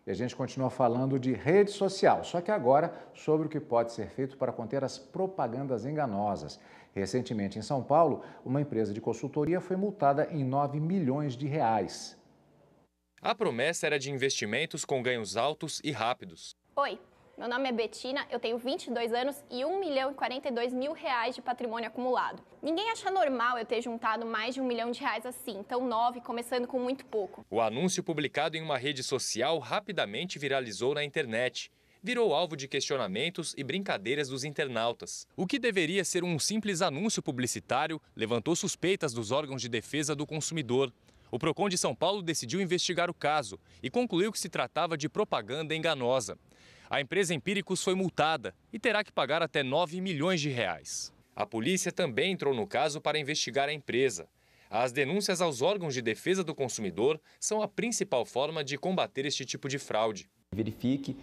E a gente continua falando de rede social, só que agora sobre o que pode ser feito para conter as propagandas enganosas. Recentemente, em São Paulo, uma empresa de consultoria foi multada em 9 milhões de reais. A promessa era de investimentos com ganhos altos e rápidos. Oi, meu nome é Betina, eu tenho 22 anos e R$ 1.042.000 de patrimônio acumulado. Ninguém acha normal eu ter juntado mais de R$ 1 milhão assim, então 9, começando com muito pouco. O anúncio publicado em uma rede social rapidamente viralizou na internet. Virou alvo de questionamentos e brincadeiras dos internautas. O que deveria ser um simples anúncio publicitário levantou suspeitas dos órgãos de defesa do consumidor. O Procon de São Paulo decidiu investigar o caso e concluiu que se tratava de propaganda enganosa. A empresa Empíricos foi multada e terá que pagar até 9 milhões de reais. A polícia também entrou no caso para investigar a empresa. As denúncias aos órgãos de defesa do consumidor são a principal forma de combater este tipo de fraude. Verifique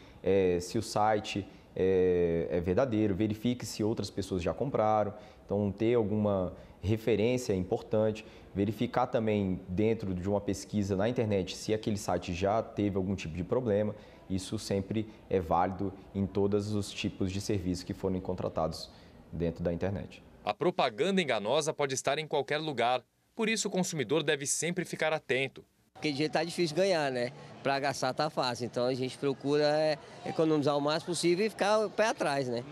se o site é verdadeiro, verifique se outras pessoas já compraram, então ter alguma referência é importante, verificar também dentro de uma pesquisa na internet se aquele site já teve algum tipo de problema, isso sempre é válido em todos os tipos de serviços que forem contratados dentro da internet. A propaganda enganosa pode estar em qualquer lugar, por isso o consumidor deve sempre ficar atento. Porque de jeito tá difícil ganhar, né? Para gastar tá fácil, então a gente procura economizar o máximo possível e ficar o pé atrás, né?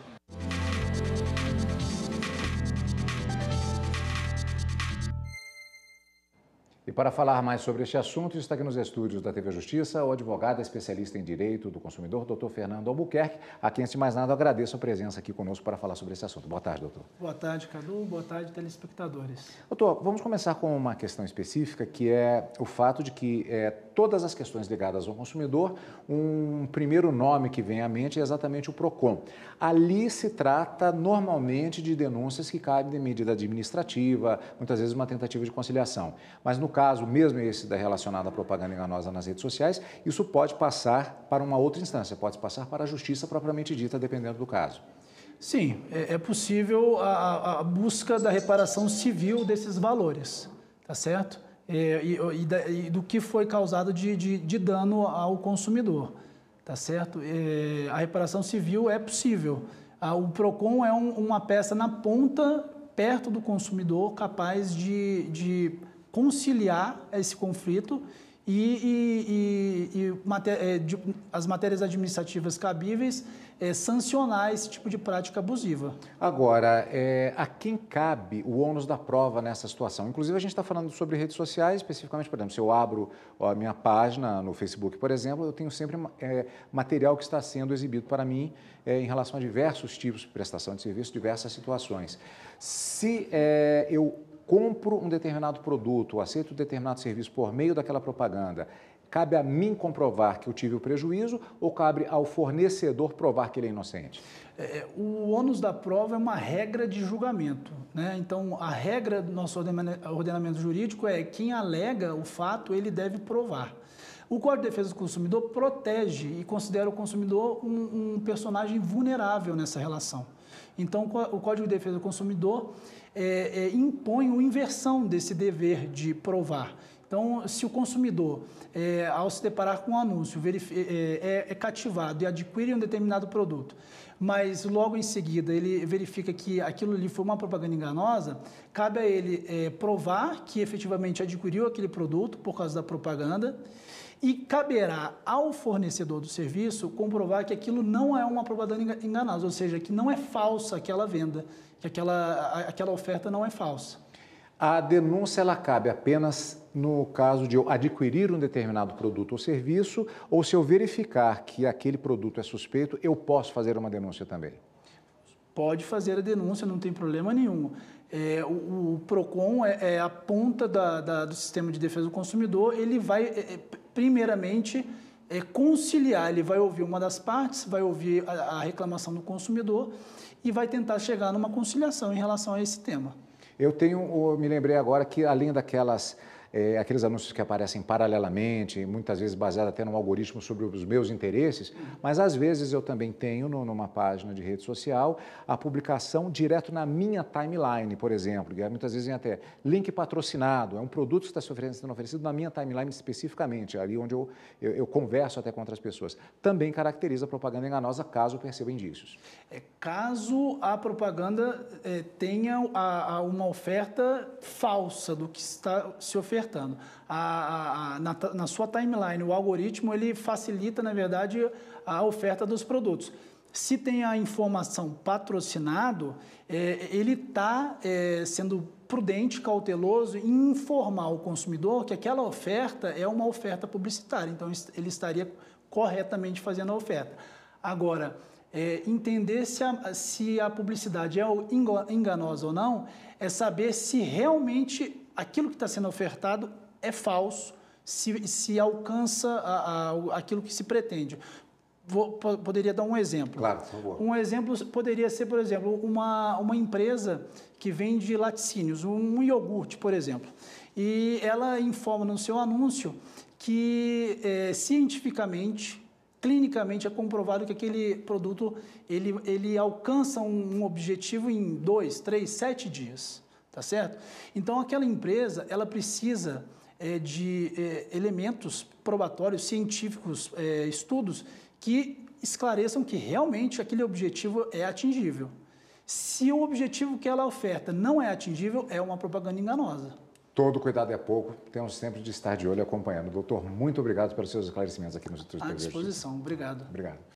E para falar mais sobre este assunto, está aqui nos estúdios da TV Justiça o advogado especialista em Direito do Consumidor, doutor Fernando Albuquerque, a quem, antes de mais nada, eu agradeço a presença aqui conosco para falar sobre esse assunto. Boa tarde, doutor. Boa tarde, Cadu. Boa tarde, telespectadores. Doutor, vamos começar com uma questão específica, que é o fato de que todas as questões ligadas ao consumidor, um primeiro nome que vem à mente é exatamente o PROCON. Ali se trata normalmente de denúncias que cabem de medida administrativa, muitas vezes uma tentativa de conciliação. Mas no caso, mesmo esse relacionado à propaganda enganosa nas redes sociais, isso pode passar para uma outra instância, pode passar para a justiça propriamente dita, dependendo do caso. Sim, é possível a busca da reparação civil desses valores, tá certo? E do que foi causado de dano ao consumidor, tá certo? A reparação civil é possível. O PROCON é uma peça na ponta, perto do consumidor, capaz de conciliar esse conflito as matérias administrativas cabíveis sancionar esse tipo de prática abusiva. Agora, a quem cabe o ônus da prova nessa situação? Inclusive, a gente está falando sobre redes sociais, especificamente, por exemplo, se eu abro a minha página no Facebook, por exemplo, eu tenho sempre material que está sendo exibido para mim em relação a diversos tipos de prestação de serviço, diversas situações. Se eu compro um determinado produto, ou aceito um determinado serviço por meio daquela propaganda, cabe a mim comprovar que eu tive o prejuízo ou cabe ao fornecedor provar que ele é inocente? O ônus da prova é uma regra de julgamento, né? Então, a regra do nosso ordenamento jurídico é quem alega o fato, ele deve provar. O Código de Defesa do Consumidor protege e considera o consumidor um personagem vulnerável nessa relação. Então, o Código de Defesa do Consumidor impõe uma inversão desse dever de provar. Então, se o consumidor, ao se deparar com um anúncio, é cativado e adquire um determinado produto, mas logo em seguida ele verifica que aquilo ali foi uma propaganda enganosa, cabe a ele provar que efetivamente adquiriu aquele produto por causa da propaganda e caberá ao fornecedor do serviço comprovar que aquilo não é uma propaganda enganosa, ou seja, que não é falsa aquela venda, que aquela oferta não é falsa. A denúncia ela cabe apenas no caso de eu adquirir um determinado produto ou serviço, ou se eu verificar que aquele produto é suspeito, eu posso fazer uma denúncia também? Pode fazer a denúncia, não tem problema nenhum. O PROCON é a ponta do sistema de defesa do consumidor, ele vai, primeiramente, conciliar, ele vai ouvir uma das partes, vai ouvir a reclamação do consumidor e vai tentar chegar numa conciliação em relação a esse tema. Me lembrei agora que além daquelas aqueles anúncios que aparecem paralelamente, muitas vezes baseado até num algoritmo sobre os meus interesses, mas às vezes eu também tenho numa página de rede social a publicação direto na minha timeline, por exemplo, que muitas vezes vem até link patrocinado, é um produto que está sendo oferecido na minha timeline especificamente, ali onde eu converso até com outras pessoas. Também caracteriza a propaganda enganosa caso perceba indícios. Caso a propaganda tenha uma oferta falsa do que está se ofertando. Na sua timeline, o algoritmo ele facilita, na verdade, a oferta dos produtos. Se tem a informação patrocinado, ele está sendo prudente, cauteloso em informar o consumidor que aquela oferta é uma oferta publicitária. Então, ele estaria corretamente fazendo a oferta. Agora, entender se a publicidade é enganosa ou não, é saber se realmente aquilo que está sendo ofertado é falso, se alcança aquilo que se pretende. Poderia dar um exemplo. Claro, por favor. Um exemplo poderia ser, por exemplo, uma empresa que vende laticínios, um iogurte, por exemplo. E ela informa no seu anúncio que cientificamente, clinicamente é comprovado que aquele produto ele alcança um objetivo em 2, 3, 7 dias, tá certo? Então, aquela empresa, ela precisa de elementos probatórios, científicos, estudos que esclareçam que realmente aquele objetivo é atingível. Se o objetivo que ela oferta não é atingível, é uma propaganda enganosa. Todo cuidado é pouco, temos sempre de estar de olho acompanhando. Doutor, muito obrigado pelos seus esclarecimentos aqui no Instituto de TV. À disposição, obrigado. Obrigado.